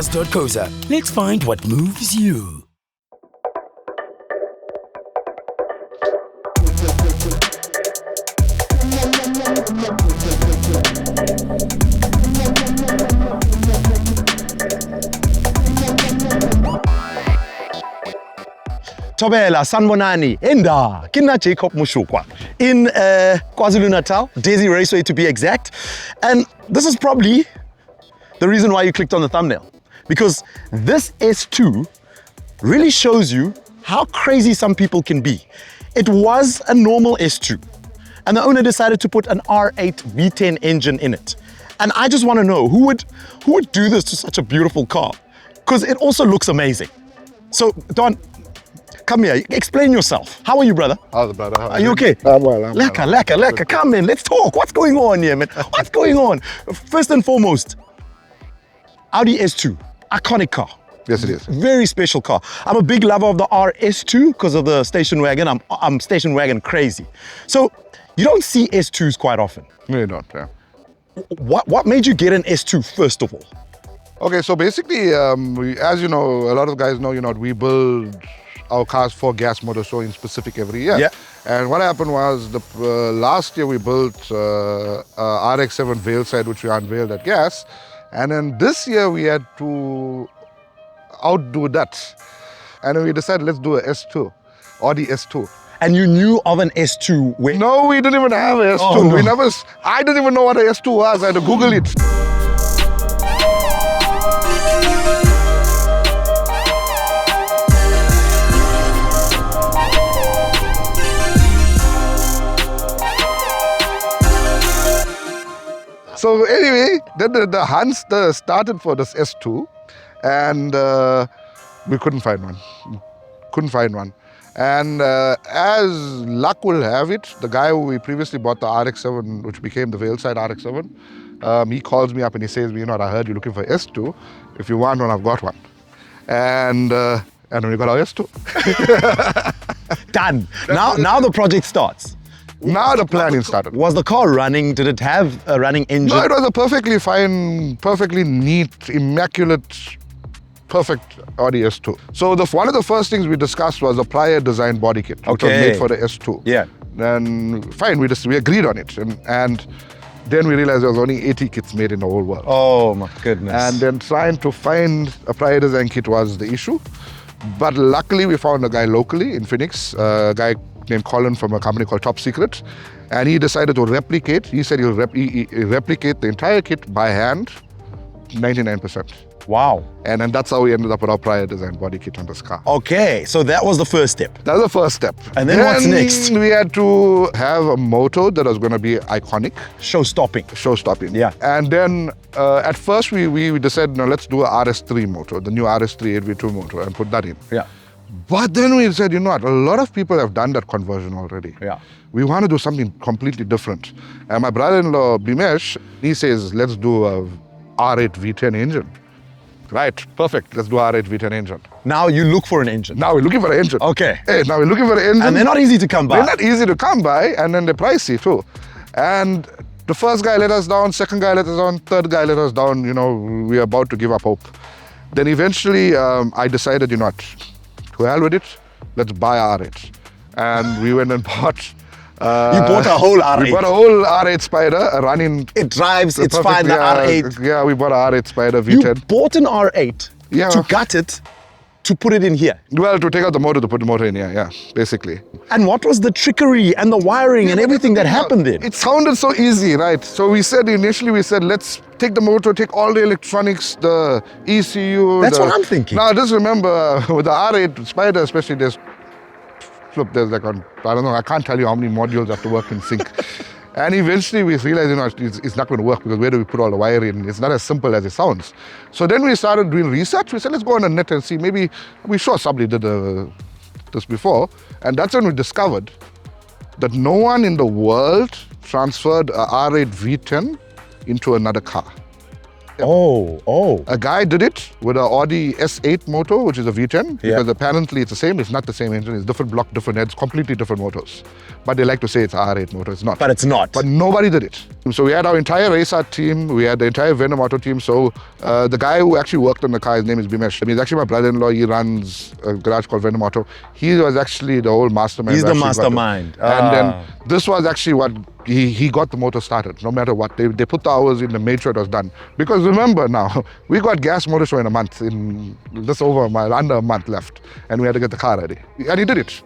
Cars.co.za. Let's find what moves you. Tobela, Sanbonani, Enda, Kina Jacob Moshokoa in KwaZulu-Natal, Desi Raceway to be exact. And this is probably the reason why you clicked on the thumbnail. Because this S2 really shows you how crazy some people can be. It was a normal S2, and the owner decided to put an R8 V10 engine in it. And I just want to know, who would do this to such a beautiful car? Because it also looks amazing. So, Don, come here, explain yourself. How are you, brother? How's it, brother? Are you okay? I'm well. Lekker. Come in, let's talk. What's going on here, man? What's going on? First and foremost, Audi S2, iconic car. Yes, it is. Very special car. I'm a big lover of the RS2 because of the station wagon. I'm station wagon crazy. So you don't see S2s quite often. No, you don't, yeah. What made you get an S2 first of all? Okay, so basically, as you know, a lot of guys know, we build our cars for gas motor show in specific every year. Yeah. And what happened was, last year we built RX7 Veilside, which we unveiled at gas. And then this year we had to outdo that. And then we decided, let's do a S2, Audi S2. And you knew of an S2 when? No, we didn't even have an S2. Oh, no. I didn't even know what an S2 was. I had to Google it. So anyway, then the hunt started for this S2, and we couldn't find one. And as luck will have it, the guy who we previously bought the RX7, which became the Veilside RX7, he calls me up and he says, I heard you're looking for S2. If you want one, I've got one. And we got our S2. Done. Now the project starts. Now the planning started. Was the car running? Did it have a running engine? No, it was a perfectly fine, perfectly neat, immaculate, perfect Audi S2. So one of the first things we discussed was a prior design body kit, which was made for the S2. Yeah. And fine, we agreed on it. And then we realized there was only 80 kits made in the whole world. Oh my goodness. And then trying to find a prior design kit was the issue. But luckily we found a guy locally in Phoenix, a guy named Colin from a company called Top Secret, and he decided to replicate. He said he'll replicate the entire kit by hand, 99%. Wow. And that's how we ended up with our prior design body kit on this car. Okay, so that was the first step. That was the first step. And then what's next? We had to have a motor that was going to be iconic. Show-stopping. Yeah. And then at first we decided, no, let's do a RS3 motor, the new RS3 8V2 motor, and put that in. Yeah. But then we said, a lot of people have done that conversion already. Yeah. We want to do something completely different. And my brother-in-law, Bimesh, he says, let's do a R8 V10 engine. Right, perfect. Let's do R8 V10 engine. Now you look for an engine. Now we're looking for an engine. Okay. Hey, now we're looking for an engine. And they're not easy to come by. They're not easy to come by, and then they're pricey too. And the first guy let us down, second guy let us down, third guy let us down. We're about to give up hope. Then eventually I decided, to hell with it, let's buy R8. And we went and bought... you bought a whole R8? We bought a whole R8 Spider running... It drives, it's fine, the R8. Yeah, we bought an R8 Spider V10. You bought an R8 to gut it, to put it in here? Well, to take out the motor, to put the motor in here, yeah, basically. And what was the trickery and the wiring and everything that happened then? It sounded so easy, right? So initially we said, let's take the motor, take all the electronics, the ECU. That's what I'm thinking. Now, just remember, with the R8 Spider especially, there's like, I don't know, I can't tell you how many modules have to work in sync. And eventually we realized, it's not going to work because where do we put all the wiring? It's not as simple as it sounds. So then we started doing research. We said, let's go on the net and see. Maybe, we sure somebody did this before. And that's when we discovered that no one in the world transferred a R8 V10 into another car. Oh. A guy did it with an Audi S8 motor, which is a V10, because apparently it's the same. It's not the same engine. It's different block, different heads, completely different motors. But they like to say it's R8 motor. It's not. But it's not. But nobody did it. So we had our entire race art team. We had the entire Venom Auto team. So the guy who actually worked on the car, his name is Bimesh. He's actually my brother-in-law. He runs a garage called Venom Auto. He was actually the whole mastermind. He's the mastermind. And then this was actually what he got the motor started, no matter what. They put the hours in and made sure it was done. Because remember now, we got gas motor show in a month, in just over a mile, under a month left. And we had to get the car ready. And he did it.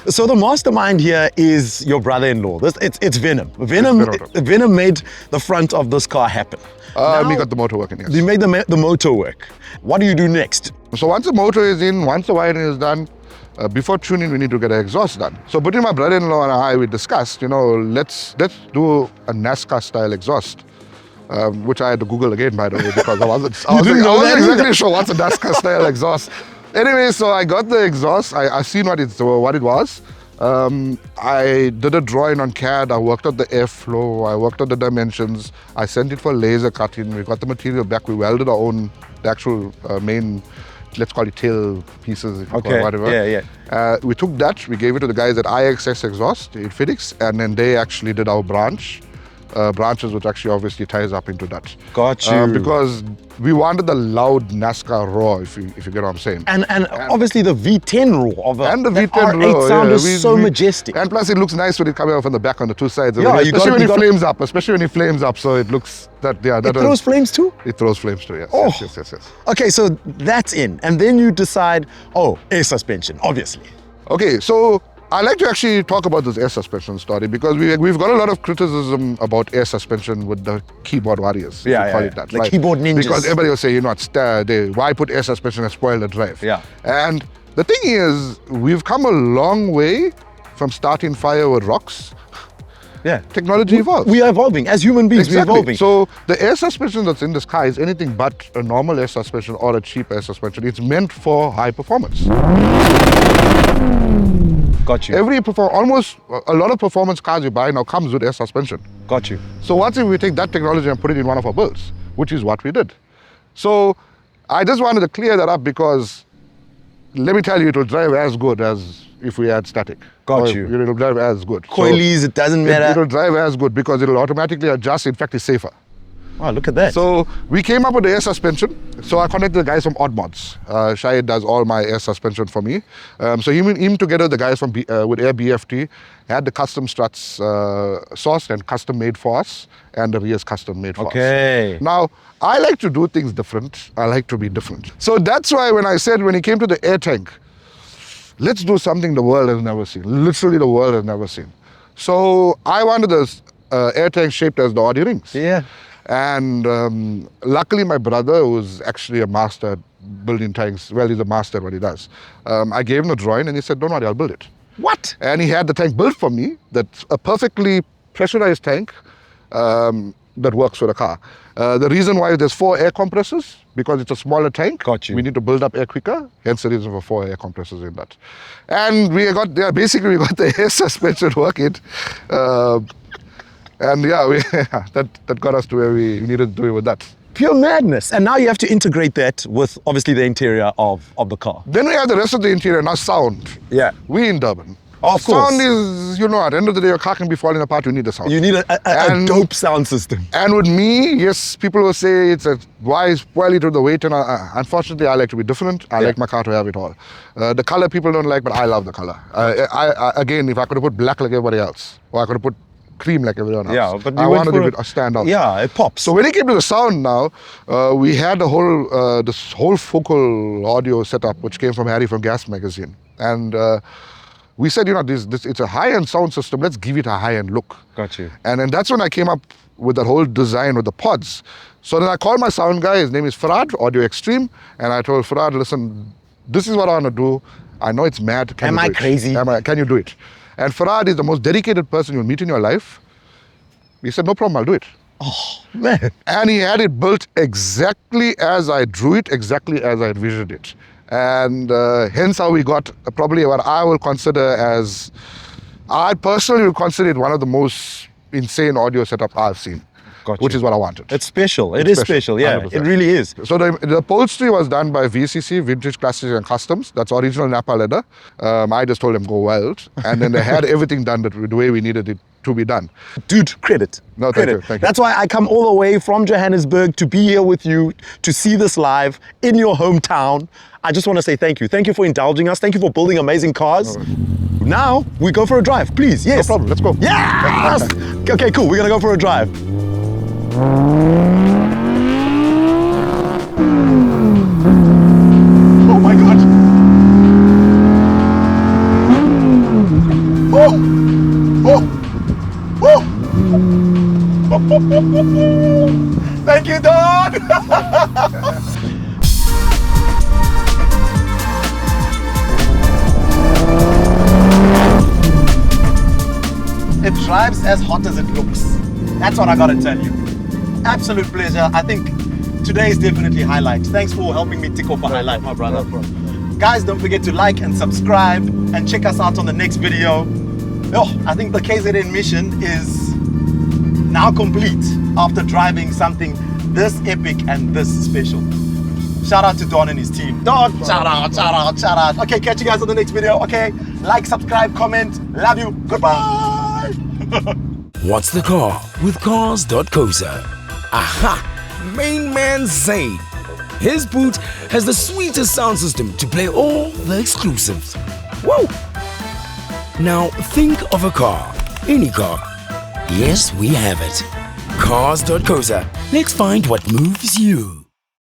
So the mastermind here is your brother-in-law. It's Venom. Venom made the front of this car happen. We got the motor working, yes. You made the motor work. What do you do next? So once the motor is in, once the wiring is done, before tuning, we need to get an exhaust done. So between my brother-in-law and I, we discussed, let's do a NASCAR-style exhaust, which I had to Google again, by the way, because I wasn't exactly sure what's a NASCAR-style exhaust. Anyway, so I got the exhaust. I seen what it was. I did a drawing on CAD. I worked out the airflow. I worked out the dimensions. I sent it for laser cutting. We got the material back. We welded our own, the actual main, let's call it tail pieces, or whatever. We took that, we gave it to the guys at IXS Exhaust in Phoenix, and then they actually did our branches, which actually obviously ties up into that. Got you. Because we wanted the loud NASCAR roar, if you get what I'm saying. And obviously the V10 roar of the V10 R8 roar, sound is so majestic. And plus it looks nice when it comes out from the back on the two sides. Especially when it flames up, so it looks that, It throws flames too? It throws flames too, yes. Oh. Yes. Okay, so that's in. And then you decide, air suspension, obviously. Okay, so I like to actually talk about this air suspension story because we've got a lot of criticism about air suspension with the keyboard warriors. Call it that, the keyboard ninjas. Because everybody will say, why put air suspension and spoil the drive? Yeah. And the thing is, we've come a long way from starting fire with rocks. Yeah. Technology evolves. We are evolving. As human beings, Exactly. we're evolving. So the air suspension that's in this car is anything but a normal air suspension or a cheap air suspension. It's meant for high performance. Got you. Almost a lot of performance cars you buy now comes with air suspension. Got you. So what if we take that technology and put it in one of our builds, which is what we did. So I just wanted to clear that up because let me tell you, it will drive as good as if we had static. Got you. It'll drive as good. Coilies, it doesn't matter. It'll drive as good because it'll automatically adjust. In fact, it's safer. Wow, look at that. So we came up with the air suspension. So I contacted the guys from Odd Mods. Shahid does all my air suspension for me. So him together, the guys from with Air BFT had the custom struts sourced and custom made for us, and the rears custom made for us. Now, I like to do things different. I like to be different. So that's why when it came to the air tank, let's do something the world has never seen. Literally the world has never seen. So I wanted this air tank shaped as the Audi rings. Yeah. And luckily my brother, who's actually a master at building tanks, well, he's a master at what he does. I gave him a drawing and he said, don't worry, I'll build it. What? And he had the tank built for me, that's a perfectly pressurized tank that works for the car. The reason why there's 4 air compressors, because it's a smaller tank. Got you. We need to build up air quicker, hence the reason for 4 air compressors in that. And we got the air suspension working. And that got us to where we needed to do it with that. Pure madness. And now you have to integrate that with obviously the interior of the car. Then we have the rest of the interior, now sound. Yeah. We in Durban. Of course. Sound is, at the end of the day, your car can be falling apart, you need a sound. You need a dope sound system. And with me, yes, people will say why spoil it with the weight? And unfortunately, I like to be different. I like my car to have it all. The color people don't like, but I love the color. Again, if I could have put black like everybody else, or I could have put cream like everyone else. Yeah, but I wanted it to stand out. Yeah, it pops. So when it came to the sound now, we had this whole focal audio setup, which came from Harry from Gas Magazine. And we said, it's a high-end sound system. Let's give it a high-end look. Got you. And then that's when I came up with that whole design with the pods. So then I called my sound guy. His name is Farad, Audio Extreme. And I told Farad, listen, this is what I want to do. I know it's mad. Am I crazy? Can you do it? And Farad is the most dedicated person you'll meet in your life. He said, no problem, I'll do it. Oh, man. And he had it built exactly as I drew it, exactly as I envisioned it. And hence how we got probably what I personally will consider it one of the most insane audio setup I've seen. Got which you. is what I wanted. It's special. It is special. Yeah, 100%. it really is. So the upholstery was done by VCC, Vintage Classics and Customs. That's original Napa leather. I just told them go weld, and then they had everything done the way we needed it to be done. Dude, credit. No, thank credit. you, thank you. That's why I come all the way from Johannesburg to be here with you, to see this live in your hometown. I just want to say thank you. Thank you for indulging us. Thank you for building amazing cars. Now we go for a drive, please. Yes. No problem, let's go. Yes! Okay, cool. We're going to go for a drive. Oh my God. Thank you, Don. It drives as hot as it looks. That's what I gotta tell you. Absolute pleasure. I think today is definitely highlight. Thanks for helping me tick off a highlight, my brother. Guys, don't forget to like and subscribe and check us out on the next video. Oh, I think the KZN mission is now complete after driving something this epic and this special. Shout out to Don and his team. Don, shout out, shout out, shout out. Okay, catch you guys on the next video. Okay, like, subscribe, comment. Love you. Goodbye. What's the car with Cars.co.za? Aha! Main man Zayn. His boot has the sweetest sound system to play all the exclusives. Woo! Now think of a car. Any car. Yes, we have it. Cars.co.za. Let's find what moves you.